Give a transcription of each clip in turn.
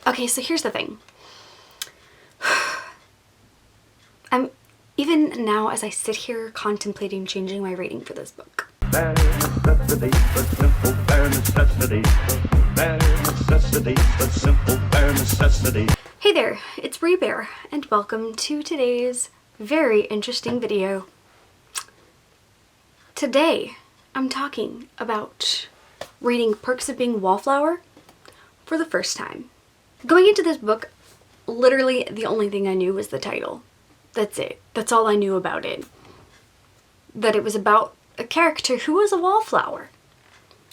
Okay, so here's the thing. I'm even now, as I sit here contemplating changing my rating for this book. Bare necessity, but simple bare necessity. Bare necessity, but simple bare necessity. Hey there, it's Bree Bear, and welcome to today's very interesting video. Today, I'm talking about reading Perks of Being Wallflower for the first time. Going into this book, literally the only thing I knew was the title. That's it. That's all I knew about it. That it was about a character who was a wallflower,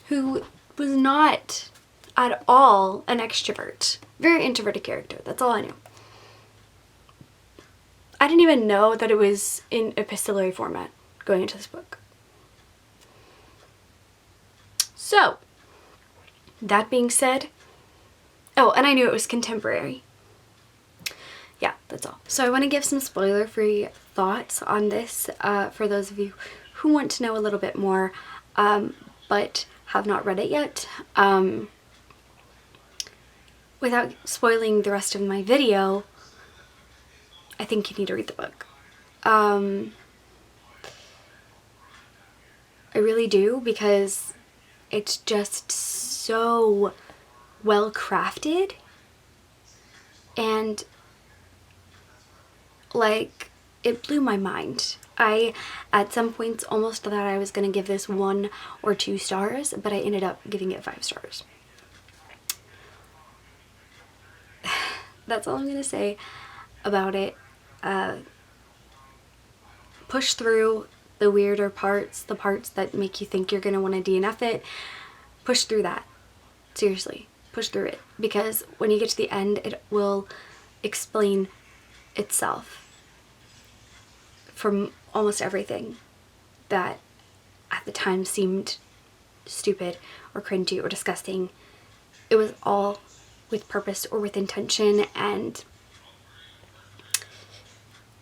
who was not at all an extrovert. Very introverted character. That's all I knew. I didn't even know that it was in epistolary format going into this book. So, that being said, oh, and I knew it was contemporary. Yeah, that's all. So I want to give some spoiler-free thoughts on this for those of you who want to know a little bit more but have not read it yet. Without spoiling the rest of my video, I think you need to read the book. I really do, because it's just so well crafted, and like, it blew my mind. I at some points almost thought I was going to give this 1 or 2 stars, but I ended up giving it 5 stars. That's all I'm going to say about it. Push through the weirder parts, the parts that make you think you're going to want to DNF it. Push through that. Seriously, push through it, because when you get to the end, it will explain itself from almost everything that at the time seemed stupid or cringy or disgusting. It was all with purpose or with intention, and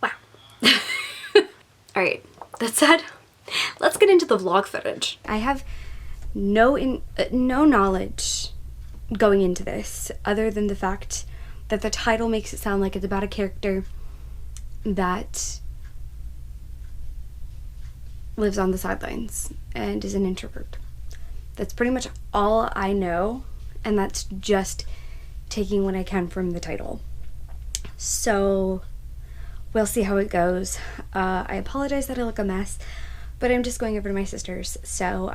wow. Alright, that said, let's get into the vlog footage. I have no knowledge going into this other than the fact that the title makes it sound like it's about a character that lives on the sidelines and is an introvert. That's pretty much all I know, and that's just taking what I can from the title. So we'll see how it goes. I apologize that I look a mess, but I'm just going over to my sister's. So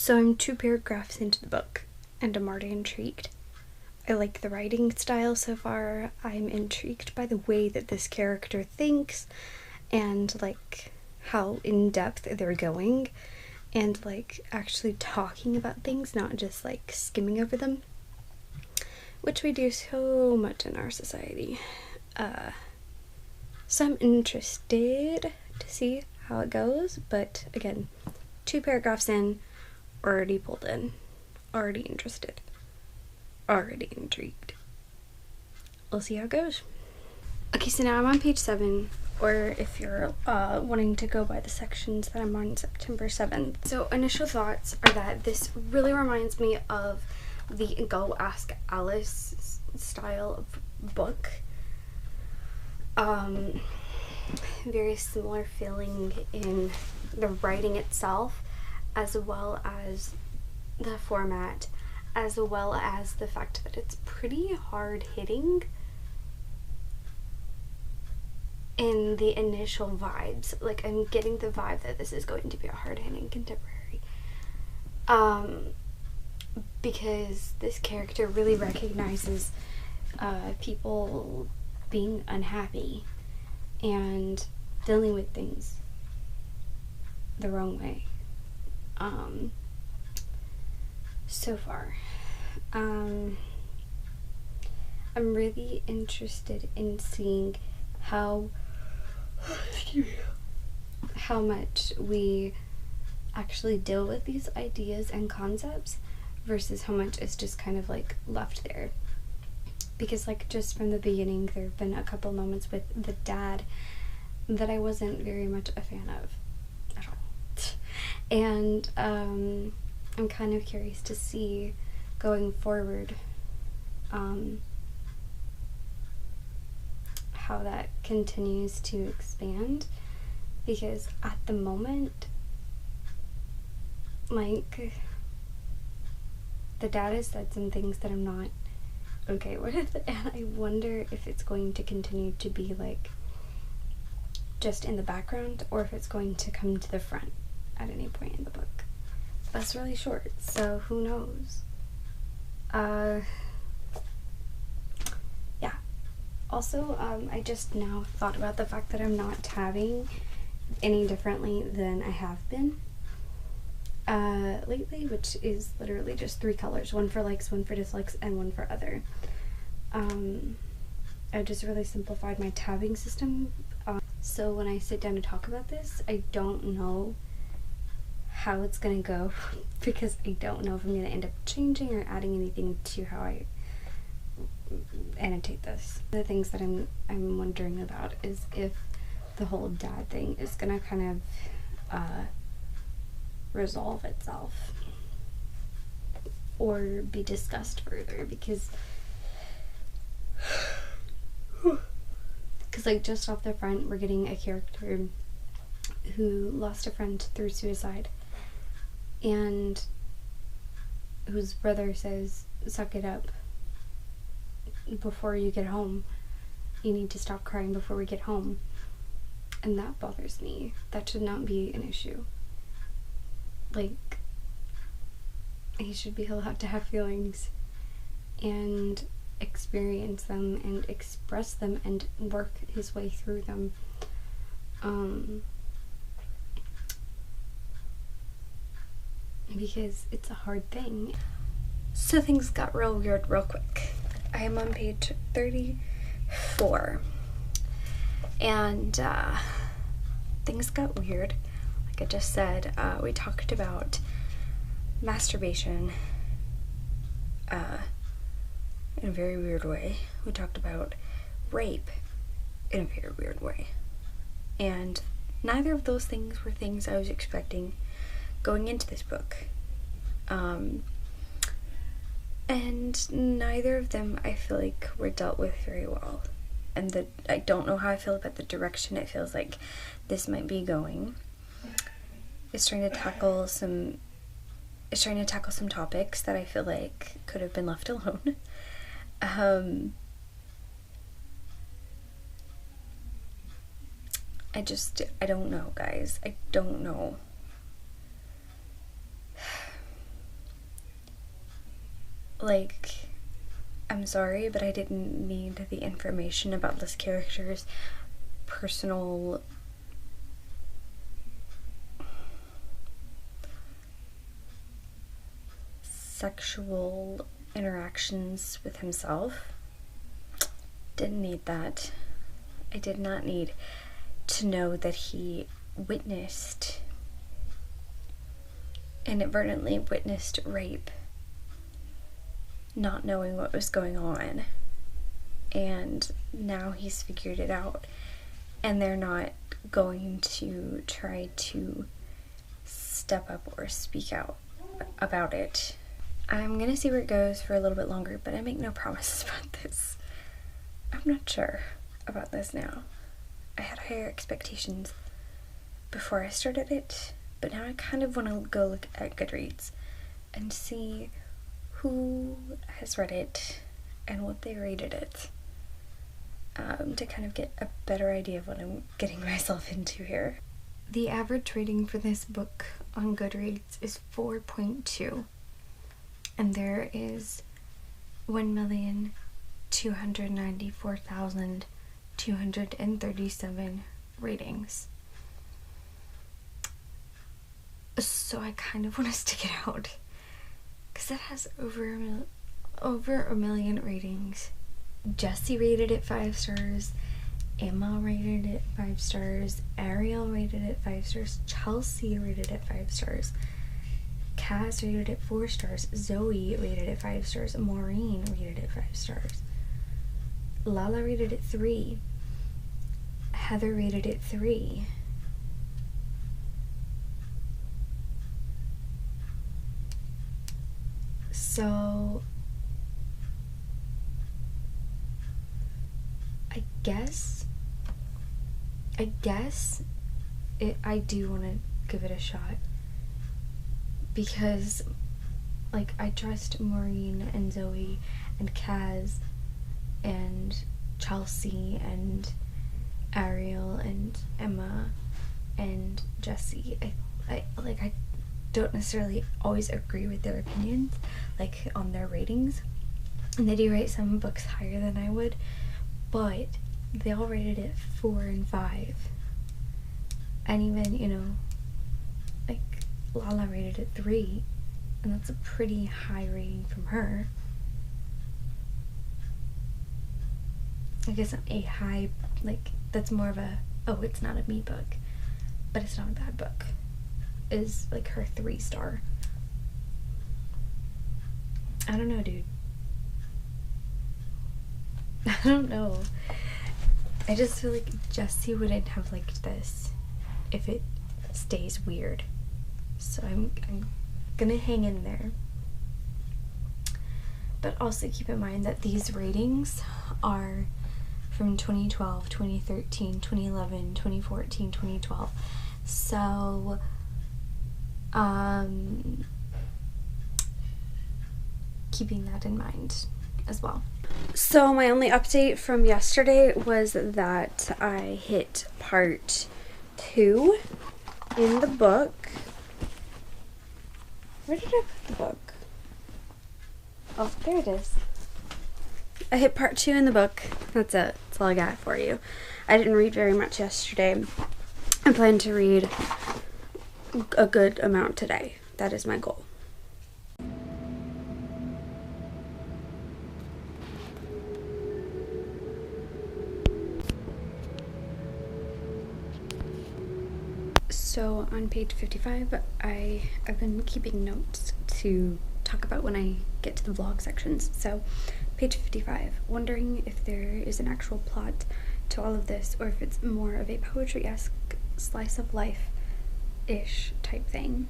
I'm 2 paragraphs into the book, and I'm already intrigued. I like the writing style so far. I'm intrigued by the way that this character thinks, and like how in-depth they're going, and like actually talking about things, not just like skimming over them, which we do so much in our society. So I'm interested to see how it goes, but again, 2 paragraphs in, already pulled in, already interested, already intrigued. We'll see how it goes. Okay, so now I'm on page 7, or if you're wanting to go by the sections that I'm on, September 7th. So initial thoughts are that this really reminds me of the Go Ask Alice style of book. Very similar feeling in the writing itself, as well as the format, as well as the fact that it's pretty hard-hitting in the initial vibes. Like, I'm getting the vibe that this is going to be a hard-hitting contemporary. Because this character really recognizes people being unhappy and dealing with things the wrong way. So far, I'm really interested in seeing how much we actually deal with these ideas and concepts versus how much is just kind of like left there. Because like just from the beginning, there have been a couple moments with the dad that I wasn't very much a fan of at all. And I'm kind of curious to see going forward how that continues to expand, because at the moment, like, the dad has said some things that I'm not okay with, and I wonder if it's going to continue to be like just in the background, or if it's going to come to the front at any point in the book. That's really short, so who knows. Yeah. Also, I just now thought about the fact that I'm not tabbing any differently than I have been lately, which is literally just 3 colors, one for likes, one for dislikes, and one for other. I just really simplified my tabbing system, so when I sit down to talk about this, I don't know how it's gonna go because I don't know if I'm gonna end up changing or adding anything to how I annotate this. The things that I'm wondering about is if the whole dad thing is gonna kind of resolve itself or be discussed further, because like just off the front, we're getting a character who lost a friend through suicide and whose brother says, suck it up before you get home. You need to stop crying before we get home. And that bothers me. That should not be an issue. Like, he should be allowed to have feelings and experience them and express them and work his way through them. Because it's a hard thing. So things got real weird real quick. I am on page 34 and things got weird. Like I just said, we talked about masturbation in a very weird way. We talked about rape in a very weird way. And neither of those things were things I was expecting going into this book. And neither of them I feel like were dealt with very well. And I don't know how I feel about the direction it feels like this might be going. It's trying to tackle some topics that I feel like could have been left alone. I don't know, guys. I don't know. Like, I'm sorry, but I didn't need the information about this character's personal sexual interactions with himself. Didn't need that. I did not need to know that he inadvertently witnessed rape, not knowing what was going on, and now he's figured it out, and they're not going to try to step up or speak out about it. I'm gonna see where it goes for a little bit longer, but I make no promises about this. I'm not sure about this now. I had higher expectations before I started it, but now I kind of want to go look at Goodreads and see who has read it and what they rated it, to kind of get a better idea of what I'm getting myself into here. The average rating for this book on Goodreads is 4.2, and there is 1,294,237 ratings. So I kind of want to stick it out, because it has over a million ratings. Jesse rated it 5 stars, Emma rated it 5 stars, Ariel rated it 5 stars, Chelsea rated it 5 stars, Kaz rated it 4 stars, Zoe rated it 5 stars, Maureen rated it 5 stars, Lala rated it 3, Heather rated it 3, so I I do want to give it a shot, because like I trust Maureen and Zoe and Kaz and Chelsea and Ariel and Emma and Jessie. I don't necessarily always agree with their opinions, like on their ratings, and they do rate some books higher than I would, but they all rated it 4 and 5. And even, like Lala rated it 3, and that's a pretty high rating from her. I guess a high, like, that's more of a, oh, it's not a me book, but it's not a bad book, is like her 3-star. I don't know, dude. I don't know. I just feel like Jessie wouldn't have liked this if it stays weird. So I'm gonna hang in there. But also keep in mind that these ratings are from 2012, 2013, 2011, 2014, 2012. So, keeping that in mind as well. So my only update from yesterday was that I hit part 2 in the book. Where did I put the book? Oh, there it is. I hit part 2 in the book. That's it. That's all I got for you. I didn't read very much yesterday. I plan to read a good amount today. That is my goal. So on page 55, I've been keeping notes to talk about when I get to the vlog sections. So page 55, wondering if there is an actual plot to all of this, or if it's more of a poetry-esque slice of life-ish type thing.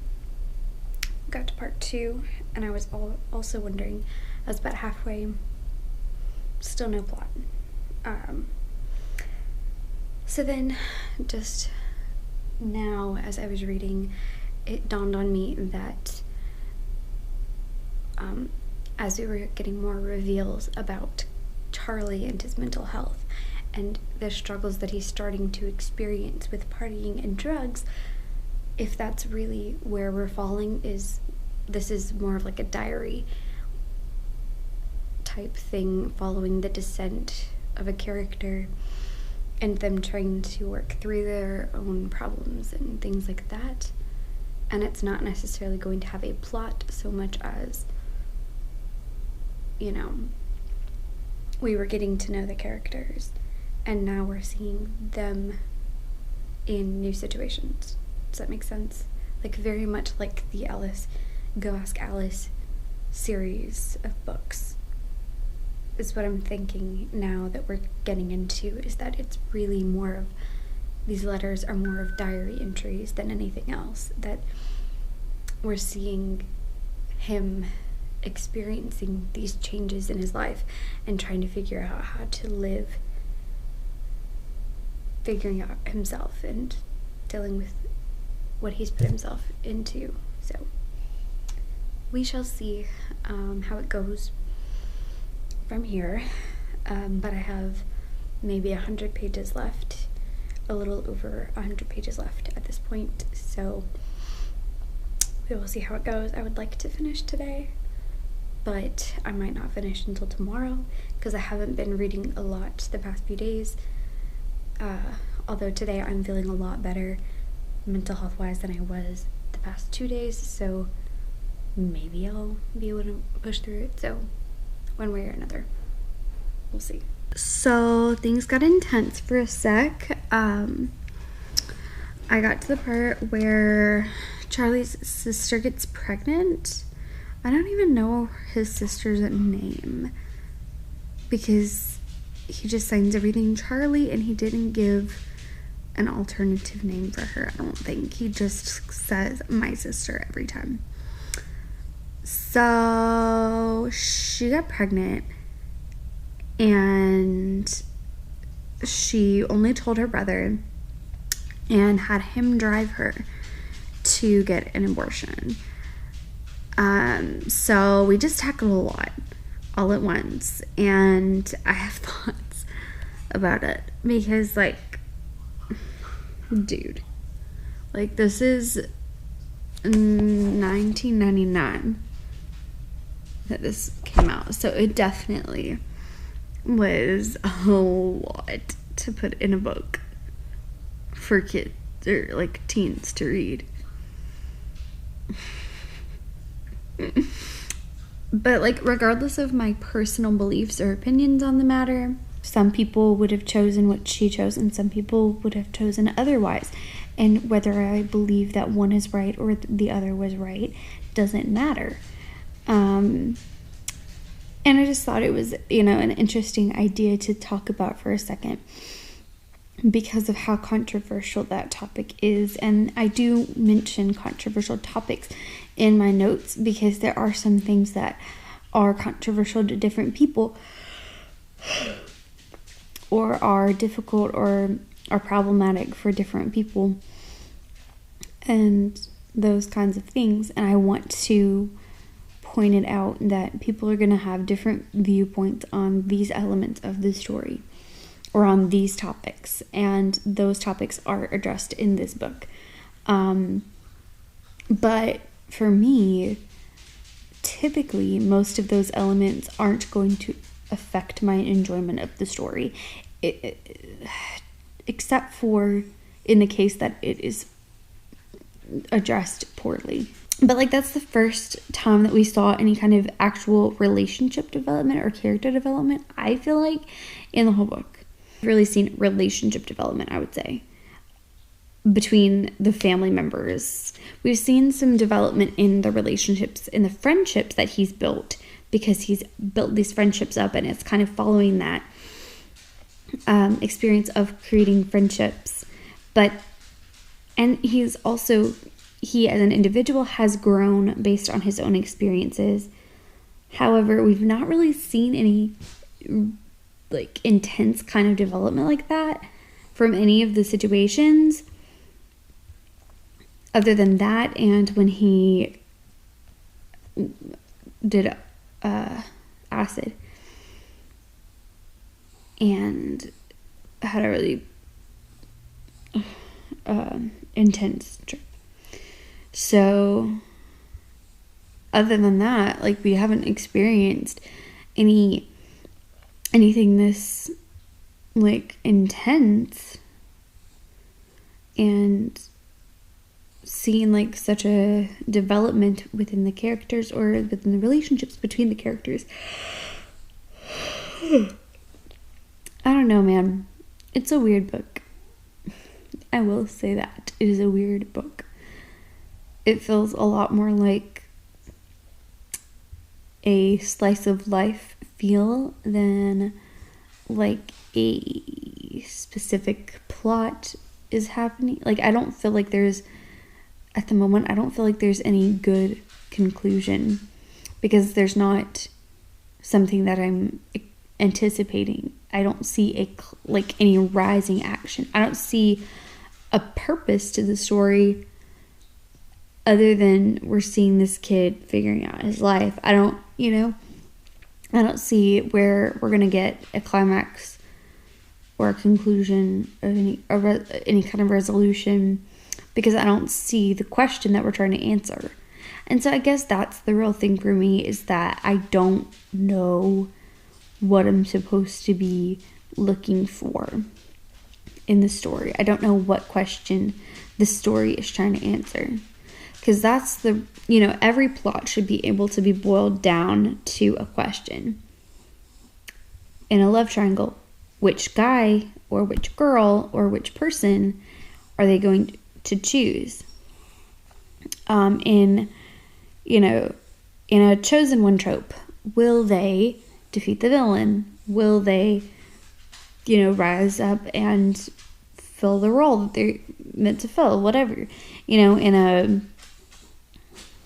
Got to part 2, and I was also wondering, I was about halfway, still no plot. So then just now, as I was reading, it dawned on me that as we were getting more reveals about Charlie and his mental health and the struggles that he's starting to experience with partying and drugs, if that's really where we're falling, this is more of like a diary type thing, following the descent of a character and them trying to work through their own problems and things like that. And it's not necessarily going to have a plot so much as, we were getting to know the characters and now we're seeing them in new situations. Does that make sense? Like very much like the Go Ask Alice series of books is what I'm thinking now that we're getting into, is that it's really more of, these letters are more of diary entries than anything else, that we're seeing him experiencing these changes in his life and trying to figure out how to live, figuring out himself and dealing with what he's put himself into. So we shall see how it goes from here, but I have maybe 100 pages left, a little over 100 pages left at this point, so we will see how it goes. I would like to finish today, but I might not finish until tomorrow because I haven't been reading a lot the past few days, although today I'm feeling a lot better mental health wise than I was the past 2 days, so maybe I'll be able to push through it. So one way or another, we'll see. So things got intense for a sec. I got to the part where Charlie's sister gets pregnant. I don't even know his sister's name because he just signs everything Charlie and he didn't give an alternative name for her, I don't think. He just says my sister every time. So she got pregnant and she only told her brother and had him drive her to get an abortion. So we just tackled a lot all at once, and I have thoughts about it because, like, dude, like, this is 1999 that this came out, so it definitely was a lot to put in a book for kids or, like, teens to read. But, like, regardless of my personal beliefs or opinions on the matter, some people would have chosen what she chose and some people would have chosen otherwise. And whether I believe that one is right or the other was right doesn't matter. And I just thought it was, an interesting idea to talk about for a second because of how controversial that topic is. And I do mention controversial topics in my notes because there are some things that are controversial to different people or are difficult or are problematic for different people and those kinds of things. And I want to point it out that people are going to have different viewpoints on these elements of the story or on these topics, and those topics are addressed in this book. But for me, typically most of those elements aren't going to affect my enjoyment of the story, except for in the case that it is addressed poorly. But, like, that's the first time that we saw any kind of actual relationship development or character development, I feel like, in the whole book. I've really seen relationship development, I would say, between the family members. We've seen some development in the relationships, in the friendships that he's built, because he's built these friendships up, and it's kind of following that experience of creating friendships. And he's also, he as an individual has grown based on his own experiences. However, we've not really seen any, like, intense kind of development like that from any of the situations other than that and when he did acid and had a really intense trip. So other than that, like, we haven't experienced anything this, like, intense and seeing, like, such a development within the characters or within the relationships between the characters. I don't know, man. It's a weird book. I will say that. It is a weird book. It feels a lot more like a slice of life feel than like a specific plot is happening. Like, I don't feel like there's, at the moment, I don't feel like there's any good conclusion because there's not something that I'm anticipating. I don't see any rising action. I don't see a purpose to the story other than we're seeing this kid figuring out his life. I don't see where we're going to get a climax or a conclusion of any kind of resolution because I don't see the question that we're trying to answer. And so I guess that's the real thing for me, is that I don't know what I'm supposed to be looking for in the story. I don't know what question the story is trying to answer. Because that's every plot should be able to be boiled down to a question. In a love triangle, which guy or which girl or which person are they going to choose? In a chosen one trope, will they defeat the villain? Will they, rise up and fill the role that they're meant to fill? Whatever, in a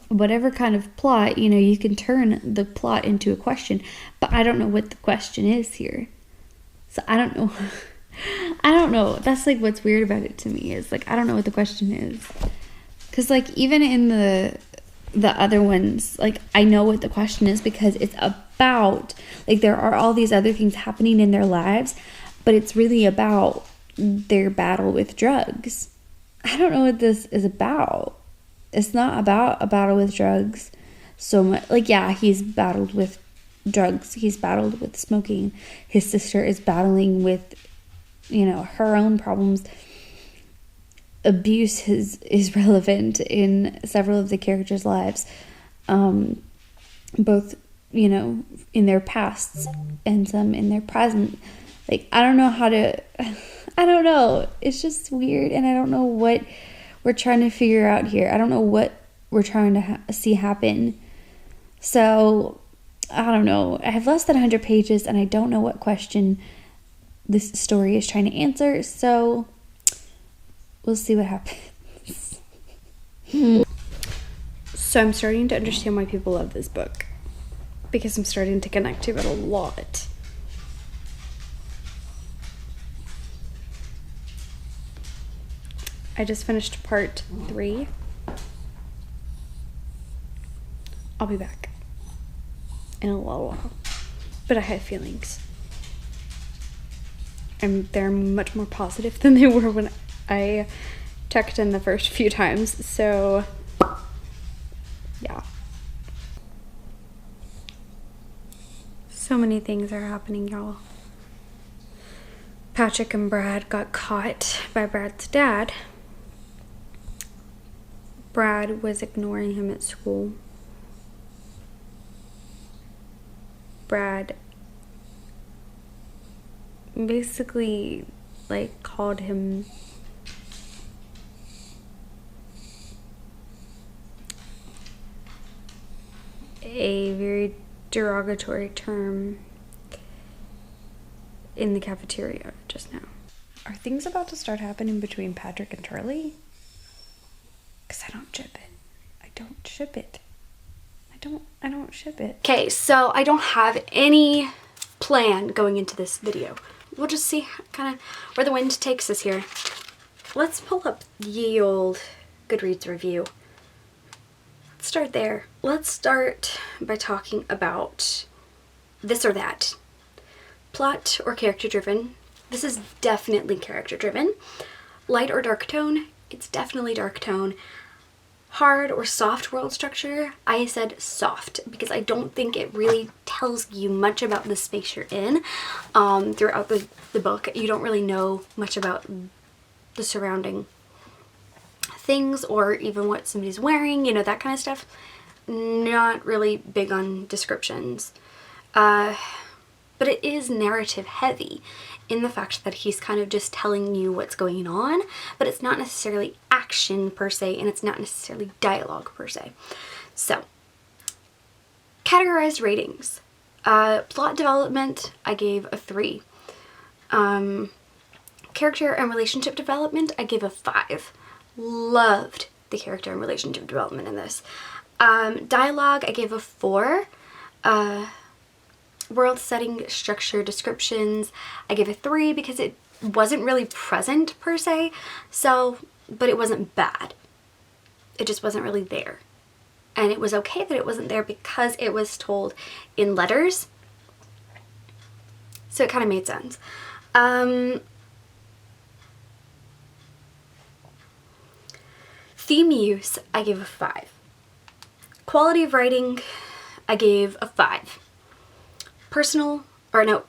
whatever kind of plot, you can turn the plot into a question, but I don't know what the question is here. So I don't know. I don't know. That's like what's weird about it to me is like I don't know what the question is. Cuz like even in the other ones, like I know what the question is because it's about like there are all these other things happening in their lives, but it's really about their battle with drugs. I don't know what this is about. It's not about a battle with drugs so much. Like, yeah, he's battled with drugs. He's battled with smoking. His sister is battling with, you know, her own problems. Abuse is relevant in several of the characters' lives. Both, you know, in their pasts and some in their present. Like, I don't know how to... I don't know. It's just weird, and I don't know what we're trying to figure out here. I don't know what we're trying to see happen. So, I don't know. I have less than 100 pages, and I don't know what question this story is trying to answer, so we'll see what happens. So, I'm starting to understand why people love this book, because I'm starting to connect to it a lot. I just finished part 3. I'll be back in a little while. But I have feelings. And they're much more positive than they were when I checked in the first few times. So, yeah. So many things are happening, y'all. Patrick and Brad got caught by Brad's dad. Brad was ignoring him at school. Brad basically, like, called him a very derogatory term in the cafeteria just now. Are things about to start happening between Patrick and Charlie? Because I don't ship it. I don't ship it. I don't ship it. Okay, so I don't have any plan going into this video. We'll just see kind of where the wind takes us here. Let's pull up ye old Goodreads review. Let's start there. Let's start by talking about this or that. Plot or character driven. This is definitely character driven. Light or dark tone. It's definitely dark tone. Hard or soft world structure. I said soft because I don't think it really tells you much about the space you're in. Throughout the book, you don't really know much about the surrounding things or even what somebody's wearing, you know, that kind of stuff. Not really big on descriptions. But it is narrative heavy in the fact that he's kind of just telling you what's going on, but it's not necessarily action per se, and it's not necessarily dialogue per se. So, categorized ratings. Plot development, I gave a 3. Character and relationship development, I gave a 5. Loved the character and relationship development in this. Dialogue, I gave a 4. World setting, structure, descriptions, I gave a 3 because it wasn't really present per se, so, but it wasn't bad. It just wasn't really there. And it was okay that it wasn't there because it was told in letters. So it kind of made sense. Theme use, I gave a 5. Quality of writing, I gave a 5.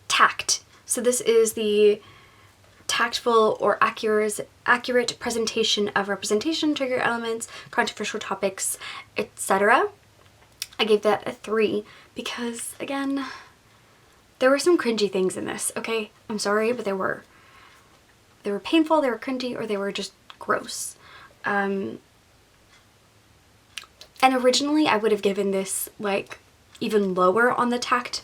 Tact. So this is the tactful or accurate presentation of representation, trigger elements, controversial topics, etc. I gave that a 3 because, again, there were some cringy things in this, okay? I'm sorry, but there were. They were painful, they were cringy, or they were just gross. And originally I would have given this, like, even lower on the tact.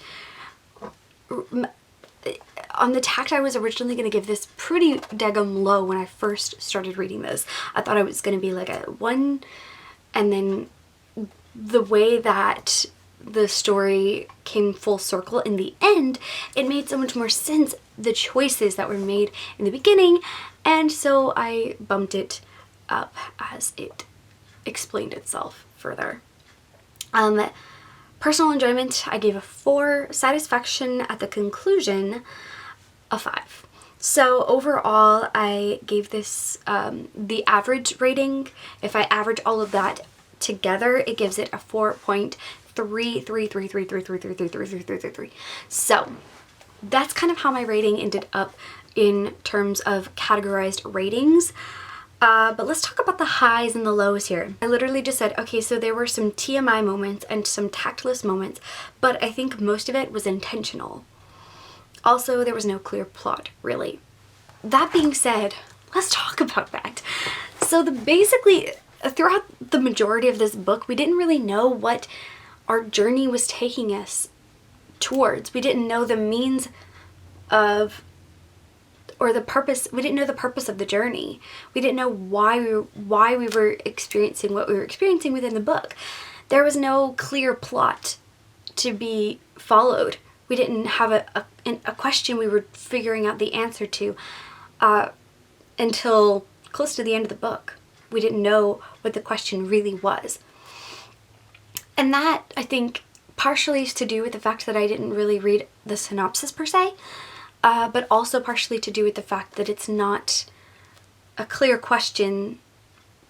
On the tact, I was originally going to give this pretty daggum low when I first started reading this. I thought I was going to be like a 1, and then the way that the story came full circle in the end, it made so much more sense, the choices that were made in the beginning, and so I bumped it up as it explained itself further. Personal enjoyment, I gave a 4. Satisfaction at the conclusion, a 5. So overall, I gave this the average rating. If I average all of that together, it gives it a 4.3333333333333. So that's kind of how my rating ended up in terms of categorized ratings. But let's talk about the highs and the lows here. I literally just said, okay, so there were some TMI moments and some tactless moments, but I think most of it was intentional. Also, there was no clear plot, really. That being said, let's talk about that. So basically, throughout the majority of this book, we didn't really know what our journey was taking us towards. We didn't know the means of, or the purpose. We didn't know the purpose of the journey. We didn't know why we were experiencing what we were experiencing within the book. There was no clear plot to be followed. We didn't have a question we were figuring out the answer to until close to the end of the book. We didn't know what the question really was. And that, I think, partially is to do with the fact that I didn't really read the synopsis per se, but also partially to do with the fact that it's not a clear question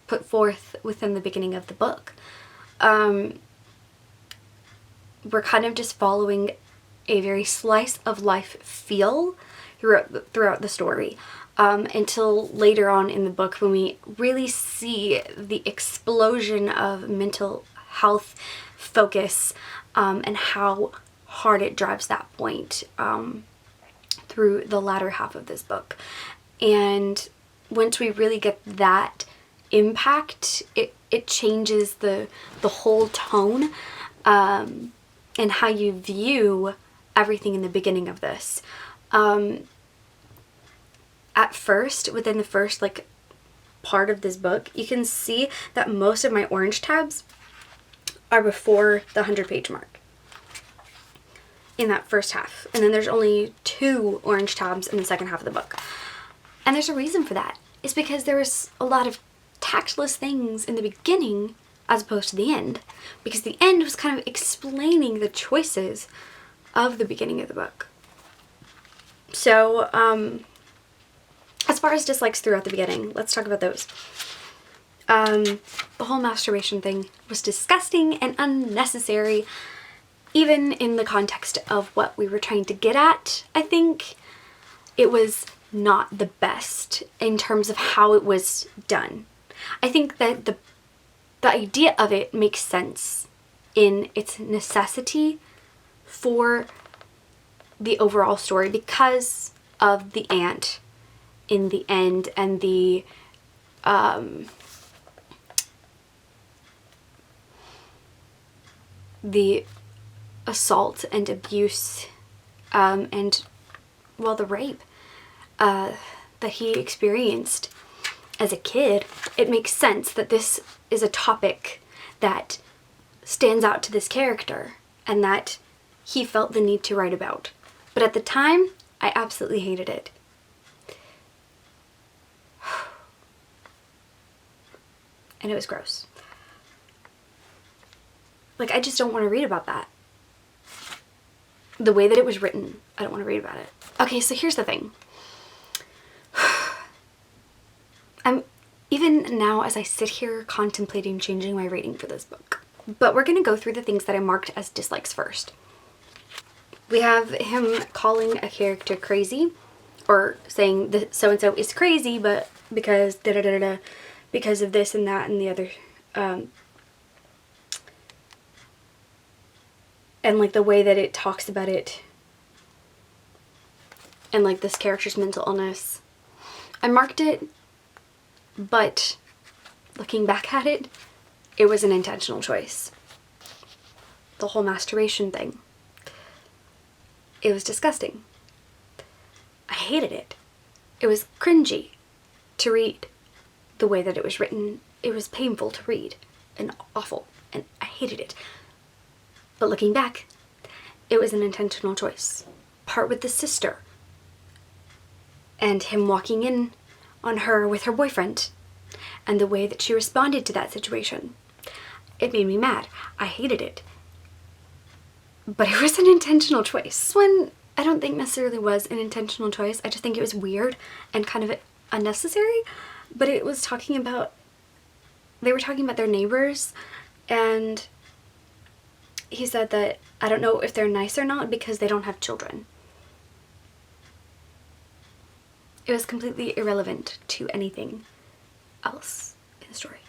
put forth within the beginning of the book. We're kind of just following a very slice of life feel throughout the story, until later on in the book when we really see the explosion of mental health focus, and how hard it drives that point through the latter half of this book. And once we really get that impact, it changes the whole tone and how you view everything in the beginning of this. At first, within the first part of this book, you can see that most of my orange tabs are before the 100-page mark in that first half, and then there's only 2 orange tabs in the second half of the book. And there's a reason for that. It's because there was a lot of tactless things in the beginning as opposed to the end, because the end was kind of explaining the choices of the beginning of the book. So as far as dislikes throughout the beginning, let's talk about those. The whole masturbation thing was disgusting and unnecessary, even in the context of what we were trying to get at. I think it was not the best in terms of how it was done. I think that the idea of it makes sense in its necessity for the overall story because of the aunt in the end and the assault and abuse and, well, the rape that he experienced as a kid. It makes sense that this is a topic that stands out to this character and that he felt the need to write about. But at the time, I absolutely hated it. And it was gross. I just don't want to read about that. The way that it was written, I don't want to read about it. Okay, so here's the thing. I'm even now as I sit here contemplating changing my rating for this book. But we're going to go through the things that I marked as dislikes first. We have him calling a character crazy, or saying that so-and-so is crazy, but because da-da-da-da-da, because of this and that and the other. And the way that it talks about it and this character's mental illness. I marked it, but looking back at it, it was an intentional choice. The whole masturbation thing. It was disgusting. I hated it. It was cringy to read the way that it was written. It was painful to read and awful, and I hated it. But looking back, it was an intentional choice. Part with the sister. And him walking in on her with her boyfriend. And the way that she responded to that situation. It made me mad. I hated it. But it was an intentional choice. This one, I don't think necessarily was an intentional choice. I just think it was weird and kind of unnecessary. But it was talking about, they were talking about their neighbors, and he said that, I don't know if they're nice or not because they don't have children. It was completely irrelevant to anything else in the story.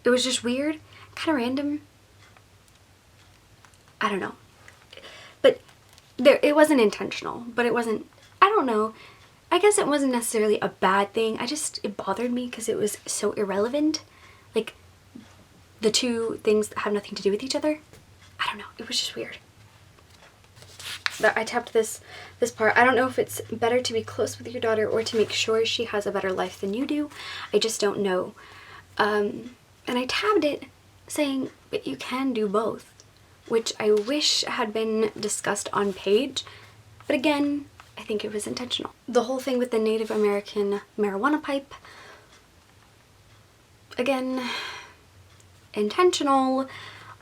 It was just weird, kind of random. I don't know. But it wasn't intentional, but it wasn't, I don't know. I guess it wasn't necessarily a bad thing. It bothered me because it was so irrelevant. Like, the two things that have nothing to do with each other. I don't know. It was just weird. But I tapped this part. I don't know if it's better to be close with your daughter or to make sure she has a better life than you do. I just don't know. And I tabbed it saying, but you can do both, which I wish had been discussed on page. But again, I think it was intentional. The whole thing with the Native American marijuana pipe, again, intentional,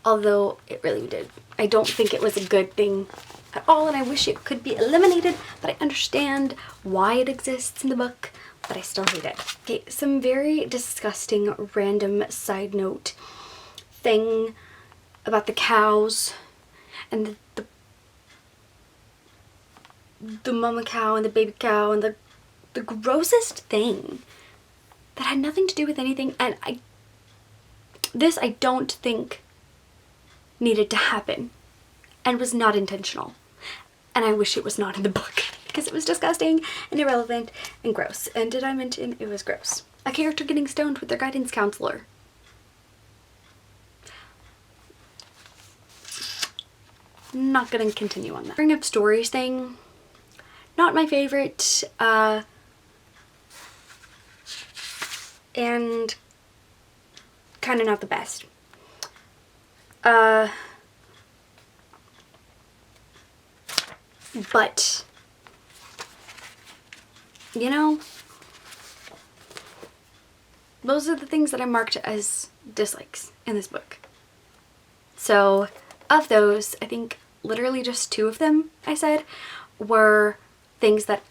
although it really did. I don't think it was a good thing at all, and I wish it could be eliminated, but I understand why it exists in the book, but I still hate it. Okay, some very disgusting random side note thing about the cows and the mama cow and the baby cow and the grossest thing that had nothing to do with anything, and I don't think needed to happen and was not intentional, and I wish it was not in the book because it was disgusting and irrelevant and gross. And did I mention it was gross? A character getting stoned with their guidance counselor. Not gonna continue on that. Bring up stories thing, not my favorite, and kind of not the best. But, you know, those are the things that I marked as dislikes in this book. So, of those, I think literally just 2 of them, I said, were things that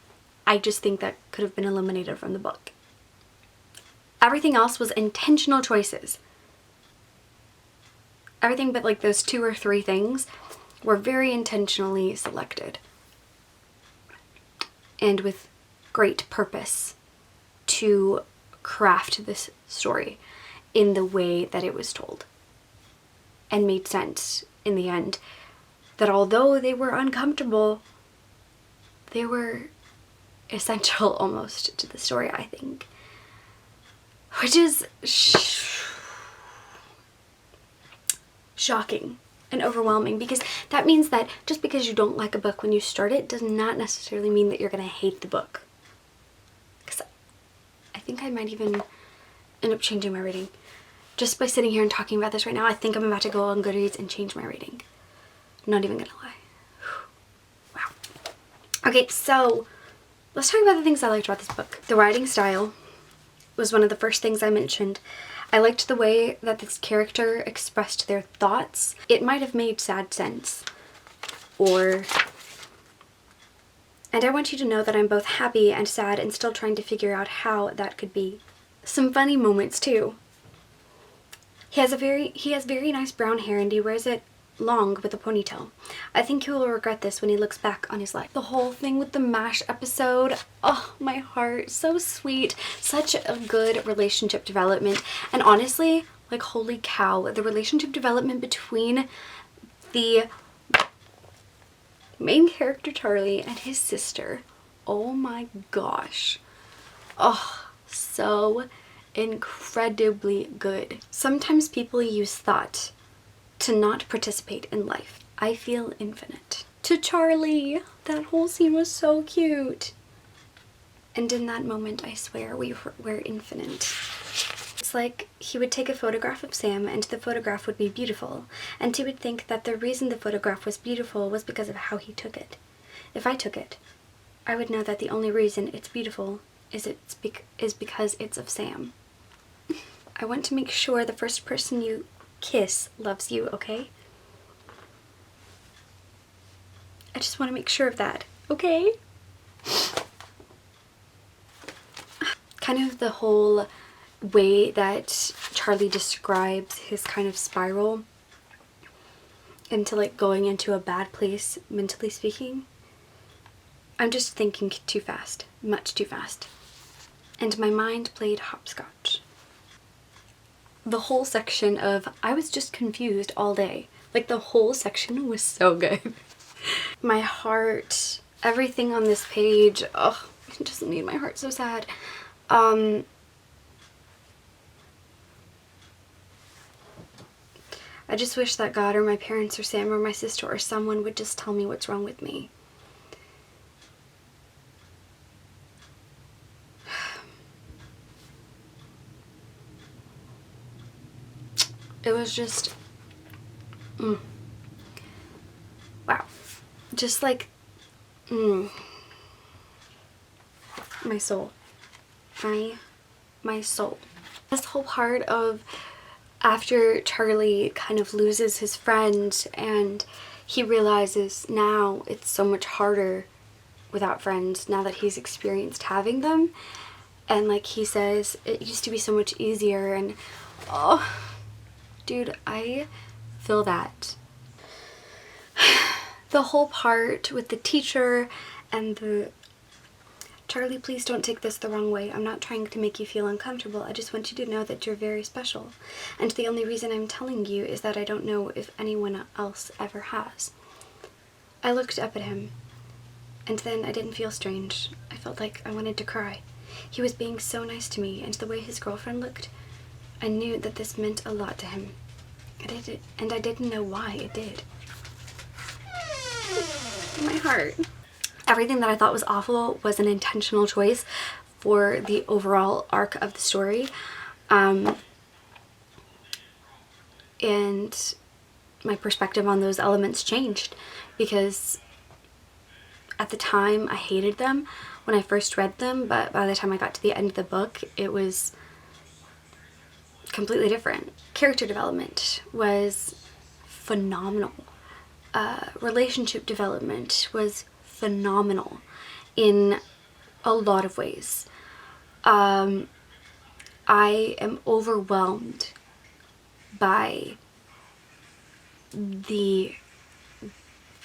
I just think that could have been eliminated from the book. Everything else was intentional choices. Everything but like those 2 or 3 things were very intentionally selected. And with great purpose to craft this story in the way that it was told. And made sense in the end. That although they were uncomfortable, they were essential almost to the story, I think. Which is shocking and overwhelming, because that means that just because you don't like a book when you start it does not necessarily mean that you're going to hate the book. Because I think I might even end up changing my rating. Just by sitting here and talking about this right now, I think I'm about to go on Goodreads and change my rating. Not even gonna lie. Wow. Okay, so let's talk about the things I liked about this book. The writing style was one of the first things I mentioned. I liked the way that this character expressed their thoughts. It might have made sad sense. And I want you to know that I'm both happy and sad and still trying to figure out how that could be. Some funny moments too. He has very nice brown hair and he wears it long with a ponytail. I think he will regret this when he looks back on his life. The whole thing with the MASH episode, oh my heart, so sweet. Such a good relationship development. And honestly, like holy cow, the relationship development between the main character Charlie and his sister, oh my gosh. Oh, so incredibly good. Sometimes people use thought to not participate in life. I feel infinite. To Charlie, that whole scene was so cute. And in that moment, I swear we were infinite. It's like he would take a photograph of Sam and the photograph would be beautiful, and he would think that the reason the photograph was beautiful was because of how he took it. If I took it, I would know that the only reason it's beautiful is because it's of Sam. I want to make sure the first person you kiss loves you, okay? I just want to make sure of that, okay? Kind of the whole way that Charlie describes his kind of spiral into like going into a bad place, mentally speaking. I'm just thinking too fast, much too fast. And my mind played hopscotch. The whole section of I was just confused all day. Like the whole section was so good. My heart, everything on this page, oh, it just made my heart so sad. I just wish that God or my parents or Sam or my sister or someone would just tell me what's wrong with me. It was just, wow. Just like, my soul. My soul. This whole part of after Charlie kind of loses his friend and he realizes now it's so much harder without friends now that he's experienced having them, and like he says it used to be so much easier, and oh dude, I feel that. The whole part with the teacher and the Charlie, please don't take this the wrong way. I'm not trying to make you feel uncomfortable. I just want you to know that you're very special. And the only reason I'm telling you is that I don't know if anyone else ever has. I looked up at him, and then I didn't feel strange. I felt like I wanted to cry. He was being so nice to me, and the way his girlfriend looked, I knew that this meant a lot to him. And I didn't know why it did. My heart. Everything that I thought was awful was an intentional choice for the overall arc of the story. And my perspective on those elements changed, because at the time I hated them when I first read them, but by the time I got to the end of the book, it was completely different. Character development was phenomenal. Relationship development was phenomenal in a lot of ways. I am overwhelmed by the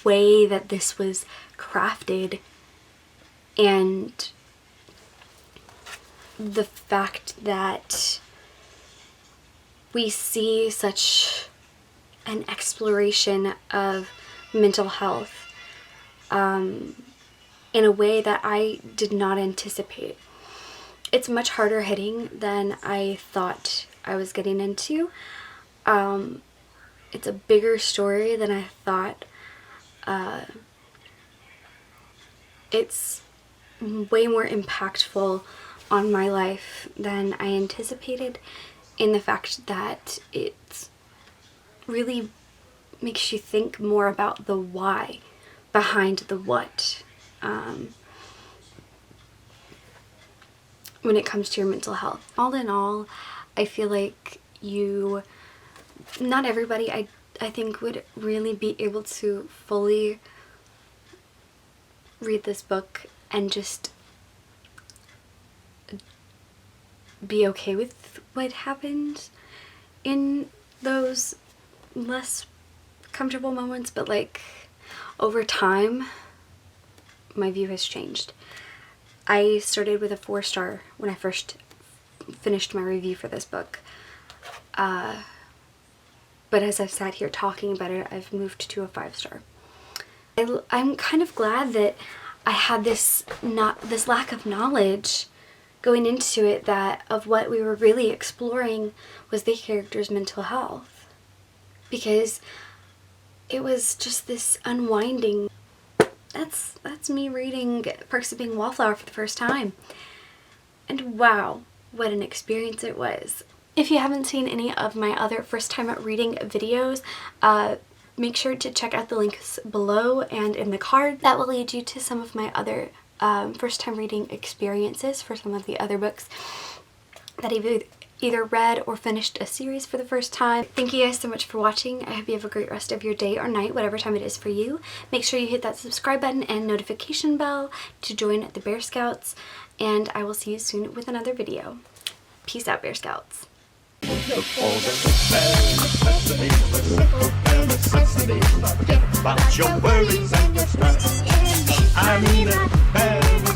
way that this was crafted and the fact that we see such an exploration of mental health in a way that I did not anticipate. It's much harder hitting than I thought I was getting into. It's a bigger story than I thought. It's way more impactful on my life than I anticipated, in the fact that it really makes you think more about the why behind the what when it comes to your mental health. All in all, I feel like not everybody I think would really be able to fully read this book and just be okay with what happened in those less comfortable moments, but like over time my view has changed. I started with a 4-star when I first finished my review for this book, but as I've sat here talking about it, I've moved to a 5-star. I'm kind of glad that I had this lack of knowledge going into it, that of what we were really exploring was the character's mental health, because it was just this unwinding. That's me reading Perks of Being Wallflower for the first time, and wow, what an experience it was. If you haven't seen any of my other first time reading videos, make sure to check out the links below and in the card. That will lead you to some of my other first time reading experiences for some of the other books that I've either read or finished a series for the first time. Thank you guys so much for watching. I hope you have a great rest of your day or night, whatever time it is for you. Make sure you hit that subscribe button and notification bell to join the Bear Scouts, and I will see you soon with another video. Peace out, Bear Scouts. About your worries and your stress. I mean it,